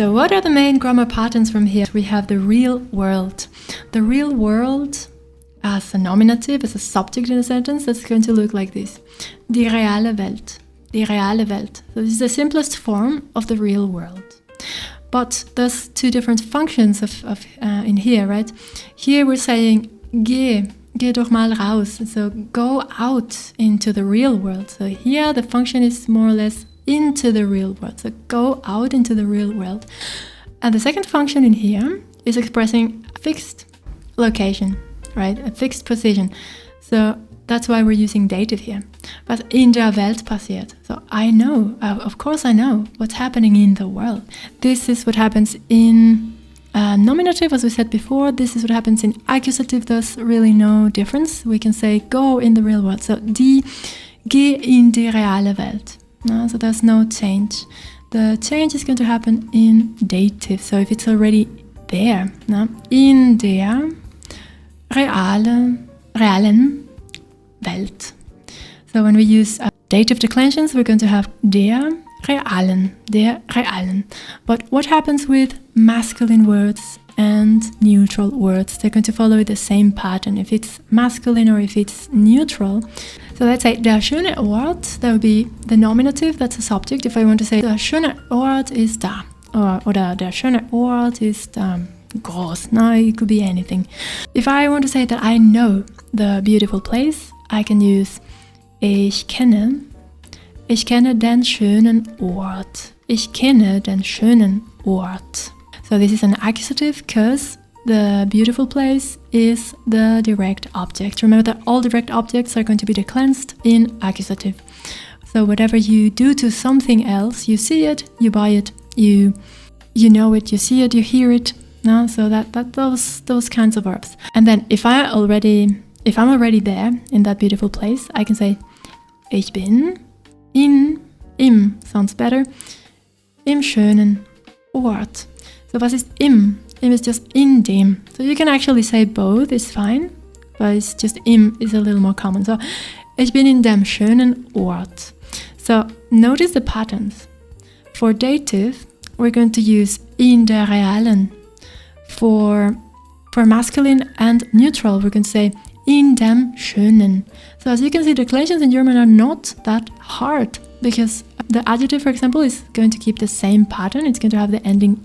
So what are the main grammar patterns from here? We have the real world. The real world as a nominative, as a subject in a sentence, that's going to look like this. Die reale Welt. Die reale Welt. So this is the simplest form of the real world. But there's two different functions of in here, right? Here we're saying geh doch mal raus. So go out into the real world. So here the function is more or less into the real world. So go out into the real world. And the second function in here is expressing a fixed location, right? A fixed position. So that's why we're using dative here. Was in der Welt passiert. So I know, of course I know what's happening in the world. This is what happens in nominative, as we said before. This is what happens in accusative. There's really no difference. We can say go in the real world. So geh in die reale Welt. No, so there's no change. The change is going to happen in dative. So if it's already there, no? In der realen Welt. So when we use dative declensions, we're going to have der realen. But what happens with masculine words and neutral words? They're going to follow the same pattern. If it's masculine or if it's neutral. So let's say der schöne Ort, that would be the nominative, that's a subject. If I want to say der schöne Ort ist da, or der schöne Ort ist groß, no, it could be anything. If I want to say that I know the beautiful place, I can use ich kenne den schönen Ort. Ich kenne den schönen Ort. So this is an accusative because the beautiful place is the direct object. Remember that all direct objects are going to be declensed in accusative. So whatever you do to something else, you see it, you buy it, you know it, you see it, you hear it. No, so those kinds of verbs. And then if I'm already there in that beautiful place, I can say ich bin im sounds better, im schönen Ort. So was ist im? Im is just in dem. So you can actually say both, is fine, but it's just im is a little more common. So ich bin in dem schönen Ort. So notice the patterns. For dative, we're going to use in der realen. For masculine and neutral, we're going to say in dem schönen. So as you can see, declensions in German are not that hard because the adjective, for example, is going to keep the same pattern. It's going to have the ending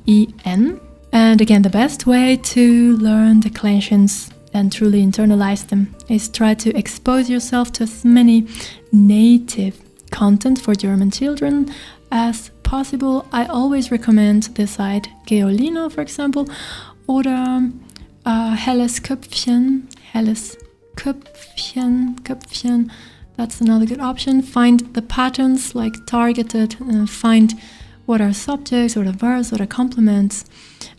en. And again, the best way to learn declensions and truly internalize them is try to expose yourself to as many native content for German children as possible. I always recommend the site Geolino, for example, oder Helles Köpfchen, that's another good option. Find the patterns, like targeted, find what are subjects, what are verbs, what are complements,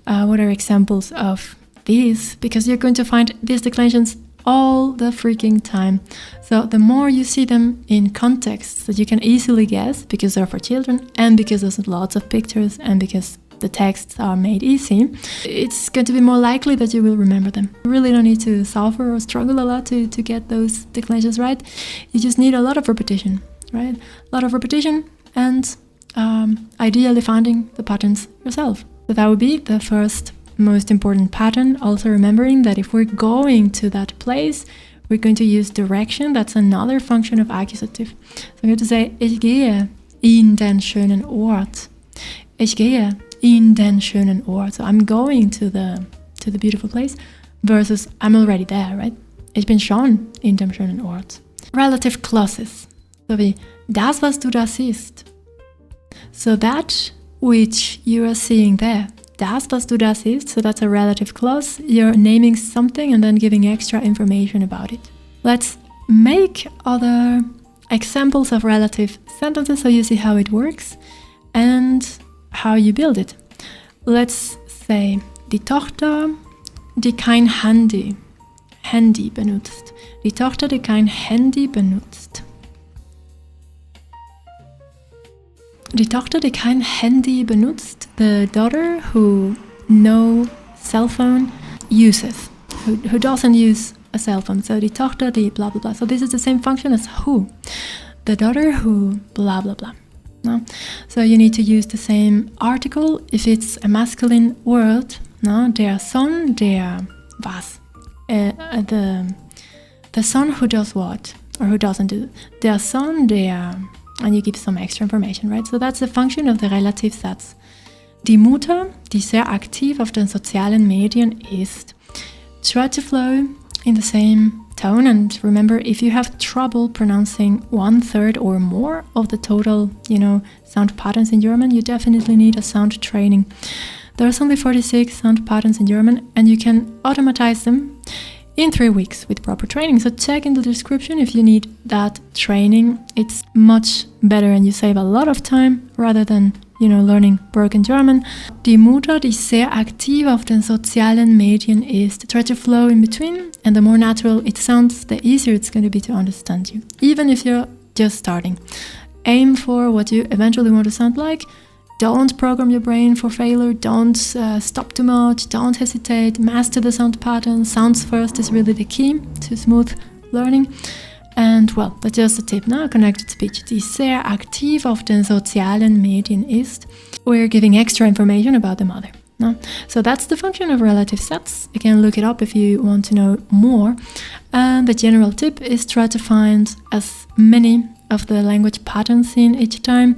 what are examples of these, because you're going to find these declensions all the freaking time. So the more you see them in context that you can easily guess, because they're for children and because there's lots of pictures and because the texts are made easy, it's going to be more likely that you will remember them. You really don't need to suffer or struggle a lot to get those declensions right. You just need a lot of repetition, right? A lot of repetition and ideally finding the patterns yourself. So that would be the first most important pattern. Also remembering that if we're going to that place, we're going to use direction. That's another function of accusative. So I'm going to say, ich gehe in den schönen Ort. Ich gehe in den schönen Ort. So I'm going to the beautiful place versus I'm already there, right? Ich bin schon in dem schönen Ort. Relative clauses. So wie das, was du da siehst. So that which you are seeing there. Das, was du da siehst. So that's a relative clause. You're naming something and then giving extra information about it. Let's make other examples of relative sentences so you see how it works and how you build it. Let's say, die Tochter, die kein Handy benutzt. Die Tochter, die kein Handy benutzt. Die Tochter, die kein Handy benutzt. The daughter who no cell phone uses. Who doesn't use a cell phone. So die Tochter, die blah blah blah. So this is the same function as who. The daughter who blah blah blah. No? So you need to use the same article if it's a masculine word. No? Der Sohn, der was? The son who does what? Or who doesn't do. Der Sohn, der... And you give some extra information, right? So that's the function of the Relativsatz. Die Mutter, die sehr aktiv auf den sozialen Medien ist. Try to flow in the same tone, and remember, if you have trouble pronouncing 1/3 or more of the total, sound patterns in German, you definitely need a sound training. There are only 46 sound patterns in German, and you can automatize them in 3 weeks with proper training. So check in the description if you need that training. It's much better and you save a lot of time rather than, learning broken German. Die Mutter, die sehr aktiv auf den sozialen Medien ist. Try to flow in between, and the more natural it sounds, the easier it's going to be to understand you, even if you're just starting. Aim for what you eventually want to sound like. Don't program your brain for failure, don't stop too much, don't hesitate, master the sound pattern. Sounds first is really the key to smooth learning. And well, that's just a tip now. Connected speech, die sehr aktiv auf den sozialen Medien ist. We're giving extra information about the mother. No? So that's the function of Relativsatz. You can look it up if you want to know more. And the general tip is try to find as many of the language patterns in each time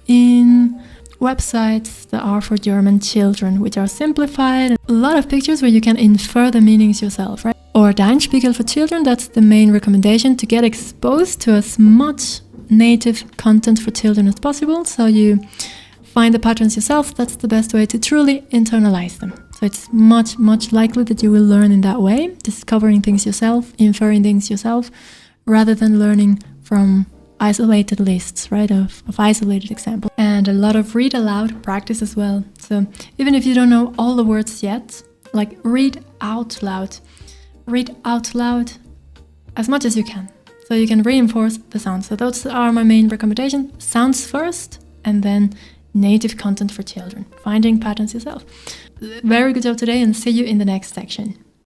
in websites that are for German children, which are simplified. A lot of pictures where you can infer the meanings yourself, right? Or Deutsch for children, that's the main recommendation, to get exposed to as much native content for children as possible. So you find the patterns yourself. That's the best way to truly internalize them. So it's much, much likely that you will learn in that way, discovering things yourself, inferring things yourself, rather than learning from isolated lists, right, of isolated examples. And a lot of read aloud practice as well. So even if you don't know all the words yet, like read out loud as much as you can, so you can reinforce the sounds. So those are my main recommendations. Sounds first, and then native content for children, finding patterns yourself. Very good job today, and see you in the next section.